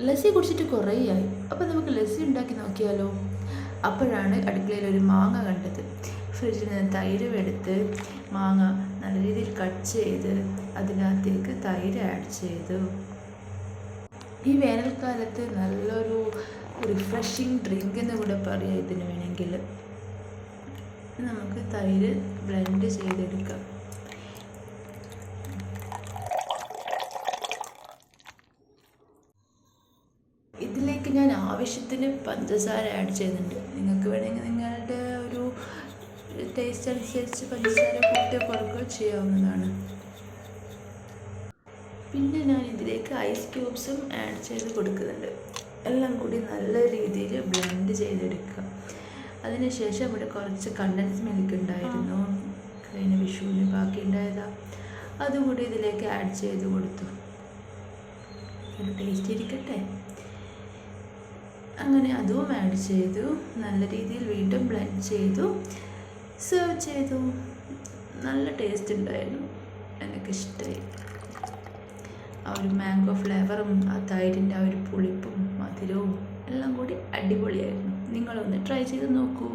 ലസ്സി കുടിച്ചിട്ട് കുറേയായി. അപ്പോൾ നമുക്ക് ലസ്സി ഉണ്ടാക്കി നോക്കിയാലോ? അപ്പോഴാണ് അടുക്കളയിൽ ഒരു മാങ്ങ കണ്ടത്. ഫ്രിഡ്ജിൽ നിന്ന് തൈര് എടുത്ത് മാങ്ങ നല്ല രീതിയിൽ കട്ട് ചെയ്ത് അതിനകത്തേക്ക് തൈര് ആഡ് ചെയ്തു. ഈ വേനൽക്കാലത്ത് നല്ലൊരു റിഫ്രഷിങ് ഡ്രിങ്ക് എന്ന് കൂടെ പറയാം ഇതിന് വേണമെങ്കിൽ. നമുക്ക് തൈര് ബ്ലെൻഡ് ചെയ്തെടുക്കാം. ഇതിലേക്ക് ഞാൻ ആവശ്യത്തിന് പഞ്ചസാര ആഡ് ചെയ്യുന്നുണ്ട്. നിങ്ങൾക്ക് വേണമെങ്കിൽ നിങ്ങളുടെ ഒരു ടേസ്റ്റ് അനുസരിച്ച് പഞ്ചസാര കൂട്ടുകയോ കുറയ്ക്കുകയോ ചെയ്യാവുന്നതാണ്. പിന്നെ ഞാൻ ഇതിലേക്ക് ഐസ് ക്യൂബ്സും ആഡ് ചെയ്ത് കൊടുക്കുന്നുണ്ട്. എല്ലാം കൂടി നല്ല രീതിയിൽ ബ്ലെൻഡ് ചെയ്തെടുക്കുക. അതിനുശേഷം ഇവിടെ കുറച്ച് കണ്ടൻസ് മിൽക്ക് ഉണ്ടായിരുന്നു, കഴിഞ്ഞ വിഷുവിന് ബാക്കി ഉണ്ടായതാണ്. അതുകൂടി ഇതിലേക്ക് ആഡ് ചെയ്ത് കൊടുത്തു. ഒരു ടേസ്റ്റ് ഇരിക്കട്ടെ. അങ്ങനെ അതും ആഡ് ചെയ്തു. നല്ല രീതിയിൽ വീണ്ടും ബ്ലെൻഡ് ചെയ്തു സെർവ് ചെയ്തു. നല്ല ടേസ്റ്റ് ഉണ്ടായിരുന്നു, എനിക്കിഷ്ടമായി. ആ ഒരു മാംഗോ ഫ്ലേവറും ആ തൈരിൻ്റെ ആ ഒരു പുളിപ്പും മധുരവും എല്ലാം കൂടി അടിപൊളിയായിരുന്നു. നിങ്ങളൊന്ന് ട്രൈ ചെയ്ത് നോക്കൂ.